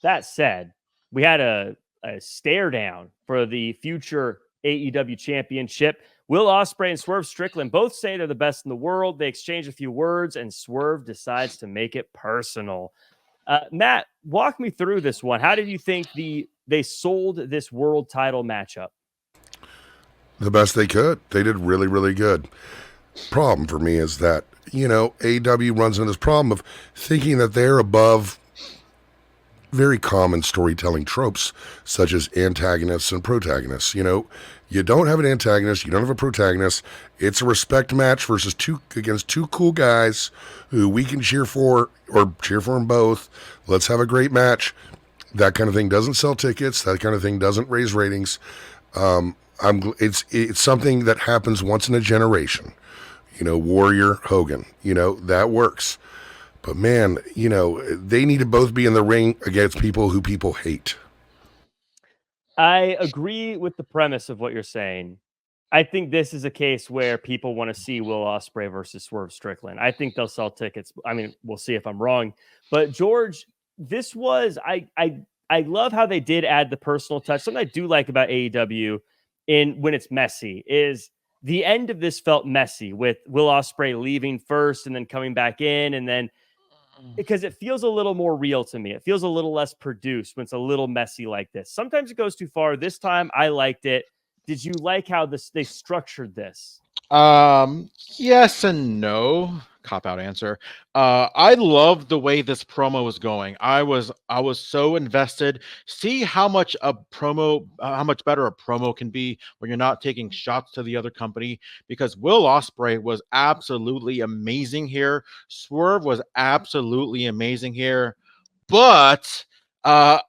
That said, we had a stare down for the future AEW championship. Will Ospreay and Swerve Strickland both say they're the best in the world. They exchange a few words, and Swerve decides to make it personal. Matt, walk me through this one. How did you think they sold this world title matchup? The best they could. They did really, really good. Problem for me is that, AEW runs into this problem of thinking that they're above very common storytelling tropes, such as antagonists and protagonists. You don't have an antagonist, you don't have a protagonist. It's a respect match versus against two cool guys who we can cheer for or cheer for them both. Let's have a great match. That kind of thing doesn't sell tickets. That kind of thing doesn't raise ratings. It's something that happens once in a generation. Warrior, Hogan. That works. But man, they need to both be in the ring against people who people hate. I agree with the premise of what you're saying. I think this is a case where people want to see Will Ospreay versus Swerve Strickland. I think they'll sell tickets. I mean, we'll see if I'm wrong. But George, this was I love how they did add the personal touch. Something I do like about AEW when it's messy is the end of this felt messy with Will Ospreay leaving first and then coming back in, and then because it feels a little more real to me. It feels a little less produced when it's a little messy like this. Sometimes it goes too far. This time I liked it. Did you like how they structured this? Yes and no. Cop out answer. I loved the way this promo was going. I was so invested. See how much better a promo can be when you're not taking shots to the other company. Because Will Ospreay was absolutely amazing here. Swerve was absolutely amazing here. But I'm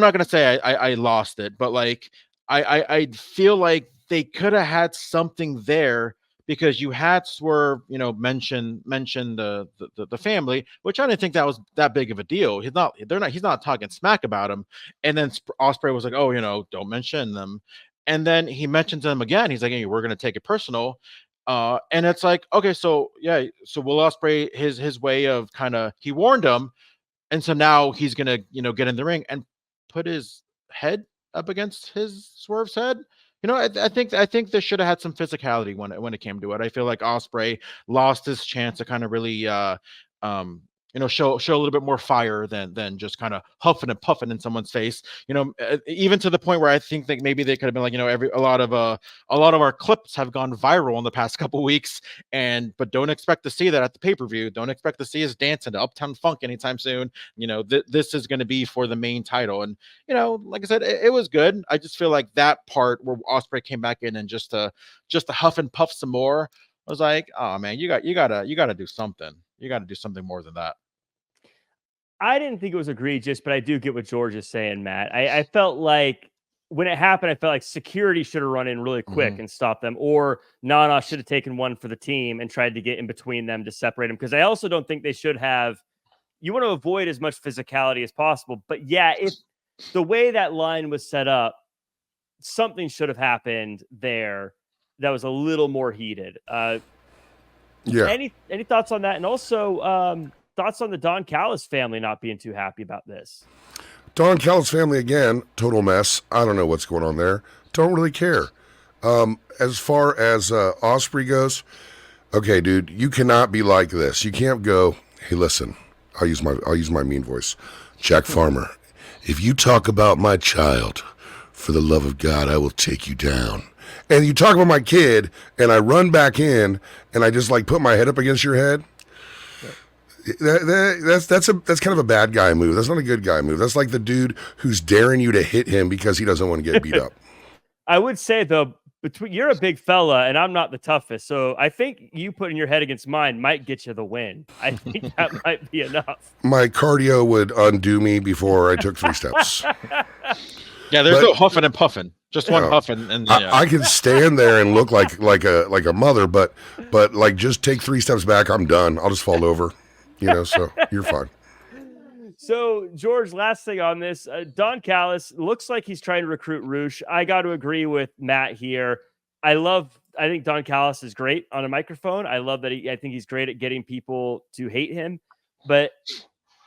not gonna say I lost it, but like I feel like they could have had something there because you had Swerve, mention the family, which I didn't think that was that big of a deal. He's not talking smack about him. And then Ospreay was like, oh, don't mention them. And then he mentions them again. He's like, hey, we're gonna take it personal. And it's like, okay, so yeah, so Will Ospreay, his way of he warned him, and so now he's gonna, get in the ring and put his head up against his Swerve's head. I think this should have had some physicality when it came to it. I feel like Ospreay lost his chance to kind of really show a little bit more fire than just kind of huffing and puffing in someone's face. Even to the point where I think that maybe they could have been like, a lot of our clips have gone viral in the past couple of weeks, but don't expect to see that at the pay-per-view. Don't expect to see us dancing to Uptown Funk anytime soon. This is going to be for the main title, and like I said, it was good. I just feel like that part where Ospreay came back in and just to huff and puff some more, I was like, oh man, you gotta do something. You got to do something more than that. I didn't think it was egregious, but I do get what George is saying, Matt. I felt like when it happened, I felt like security should have run in really quick and stopped them, or Nana should have taken one for the team and tried to get in between them to separate them. Because I also don't think they should have. You want to avoid as much physicality as possible, but yeah, if the way that line was set up, something should have happened there that was a little more heated. Yeah. Any thoughts on that? And also thoughts on the Don Callis family not being too happy about this? Don Callis family, again, total mess. I don't know what's going on there. Don't really care. As far as Ospreay goes, okay, dude, you cannot be like this. You can't go, hey, listen, I'll use my mean voice. Jack Farmer, if you talk about my child, for the love of God, I will take you down. And you talk about my kid, and I run back in, and I just put my head up against your head. That's kind of a bad guy move. That's not a good guy move. That's like the dude who's daring you to hit him because he doesn't want to get beat up. I would say though, you're a big fella and I'm not the toughest, so I think you putting your head against mine might get you the win. I think that might be enough. My cardio would undo me before I took 3 steps. Yeah, there's no huffing and puffing. Just one huffing, and I can stand there and look like a mother, but just take 3 steps back, I'm done. I'll just fall over. So you're fine. So, George, last thing on this, Don Callis looks like he's trying to recruit Roosh. I got to agree with Matt here. I think Don Callis is great on a microphone. I love that I think he's great at getting people to hate him. But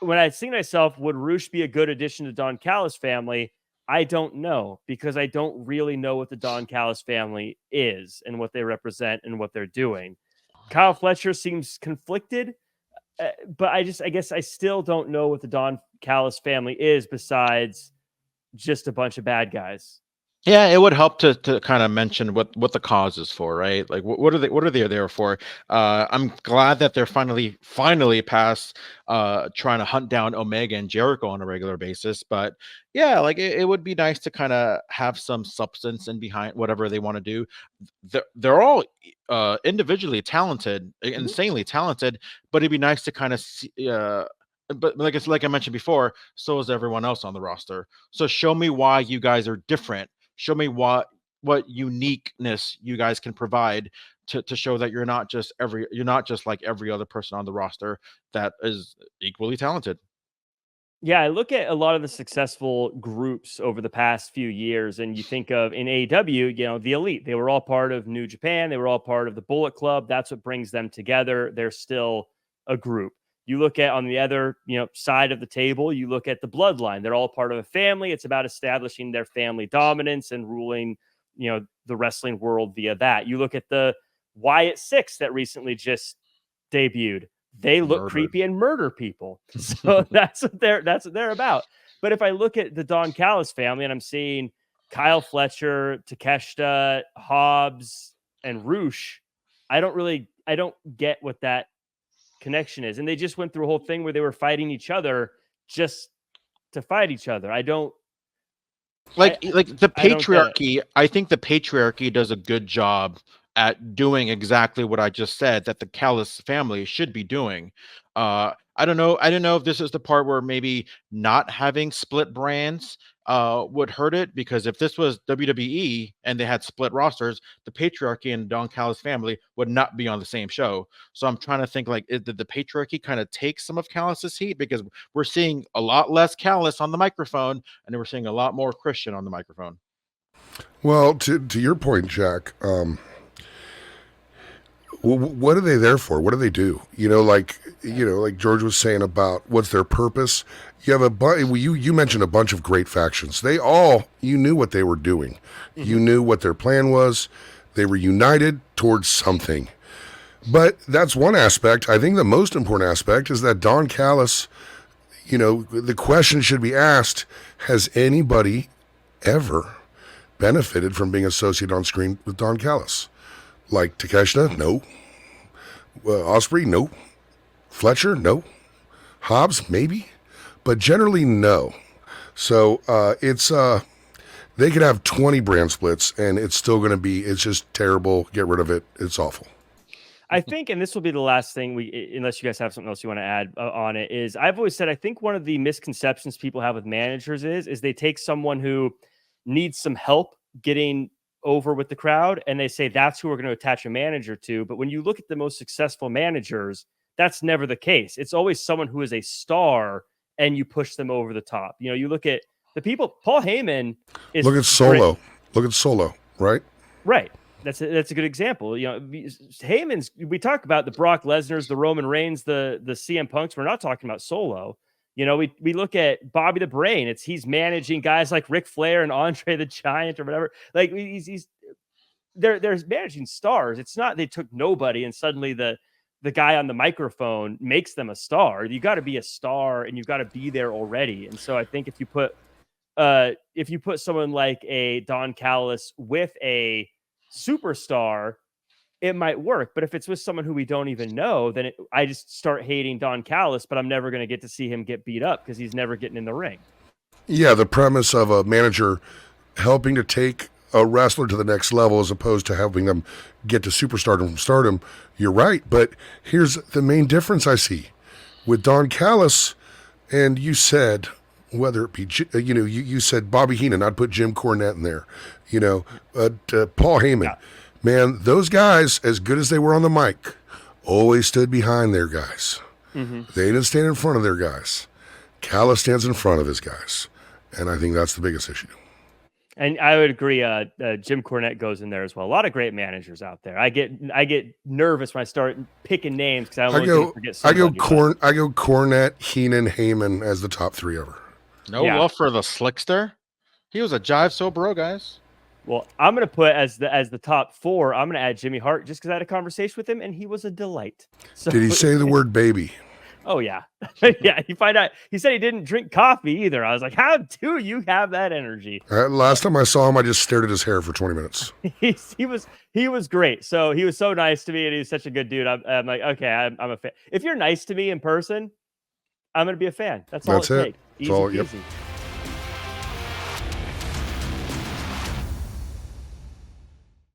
when I see myself, would Roosh be a good addition to Don Callis family? I don't know, because I don't really know what the Don Callis family is and what they represent and what they're doing. Kyle Fletcher seems conflicted, but I guess I still don't know what the Don Callis family is besides just a bunch of bad guys. Yeah, it would help to kind of mention what the cause is for, right? Like what are they there for? I'm glad that they're finally past trying to hunt down Omega and Jericho on a regular basis. But yeah, like it would be nice to kind of have some substance in behind whatever they want to do. They're all individually talented, insanely talented, but it'd be nice to kind of see but like I mentioned before, so is everyone else on the roster. So show me why you guys are different. Show me what uniqueness you guys can provide to show that you're not just like every other person on the roster that is equally talented. Yeah, I look at a lot of the successful groups over the past few years, and you think of in AEW, the Elite. They were all part of New Japan. They were all part of the Bullet Club. That's what brings them together. They're still a group. You look at on the other, side of the table, you look at the Bloodline. They're all part of a family. It's about establishing their family dominance and ruling, the wrestling world via that. You look at the Wyatt Six that recently just debuted. They look creepy and murder people. So that's what they're about. But if I look at the Don Callis family and I'm seeing Kyle Fletcher, Takeshita, Hobbs, and Roosh, I don't get what that connection is. And they just went through a whole thing where they were fighting each other just to fight each other. Like the I don't get it. patriarchy, I think the patriarchy does a good job at doing exactly what I just said that the Callis family should be doing. I don't know. I don't know if this is the part where maybe not having split brands would hurt it, because if this was WWE and they had split rosters, the patriarchy and Don Callis family would not be on the same show. So I'm trying to think, like, did the patriarchy kind of take some of Callis's heat, because we're seeing a lot less Callis on the microphone and we're seeing a lot more Christian on the microphone. Well, to your point, Jack, what are they there for? What do they do? Like George was saying about what's their purpose. You have you mentioned a bunch of great factions. You knew what they were doing. Mm-hmm. You knew what their plan was. They were united towards something. But that's one aspect. I think the most important aspect is that Don Callis, the question should be asked, has anybody ever benefited from being associated on screen with Don Callis? Like Takeshita, no. Osprey, no. Fletcher, no. Hobbs, maybe, but generally no. So they could have 20 brand splits and it's still going to be, it's just terrible. Get rid of it. It's awful. I think, and this will be the last thing unless you guys have something else you want to add on it, is I've always said, I think one of the misconceptions people have with managers is they take someone who needs some help getting over with the crowd and they say that's who we're going to attach a manager to. But when you look at the most successful managers, that's never the case. It's always someone who is a star and you push them over the top. You look at the people. Paul Heyman is look at Solo. Great. Look at Solo, right? Right. That's a good example. Heyman's. We talk about the Brock Lesnar's, the Roman Reigns, the CM Punks. We're not talking about Solo. We look at Bobby the Brain. He's managing guys like Ric Flair and Andre the Giant or whatever. Like they're managing stars. It's not they took nobody and suddenly the guy on the microphone makes them a star. You got to be a star and you've got to be there already. And so I think if you put someone like a Don Callis with a superstar, it might work. But if it's with someone who we don't even know, then I just start hating Don Callis, but I'm never going to get to see him get beat up because he's never getting in the ring. Yeah, the premise of a manager helping to take a wrestler to the next level as opposed to helping them get to superstardom from stardom, you're right. But here's the main difference I see with Don Callis, and you said, whether it be, you said Bobby Heenan, I'd put Jim Cornette in there, Paul Heyman. Yeah. Man, those guys, as good as they were on the mic, always stood behind their guys. Mm-hmm. They didn't stand in front of their guys. Callis stands in front of his guys. And I think that's the biggest issue. And I would agree. Jim Cornette goes in there as well. A lot of great managers out there. I get nervous when I start picking names because I always forget somebody. I go Cornette, Heenan, Heyman as the top 3 ever. No love for the Slickster. He was a jive so bro, guys. Well, I'm gonna put as the top 4. I'm gonna add Jimmy Hart just because I had a conversation with him and he was a delight. So, did he say the word baby? Oh yeah, yeah. You find out he said he didn't drink coffee either. I was like, how do you have that energy? Last time I saw him, I just stared at his hair for 20 minutes. he was great. So he was so nice to me, and he was such a good dude. I'm like, okay, I'm a fan. If you're nice to me in person, I'm gonna be a fan. That's all it takes. Easy peasy.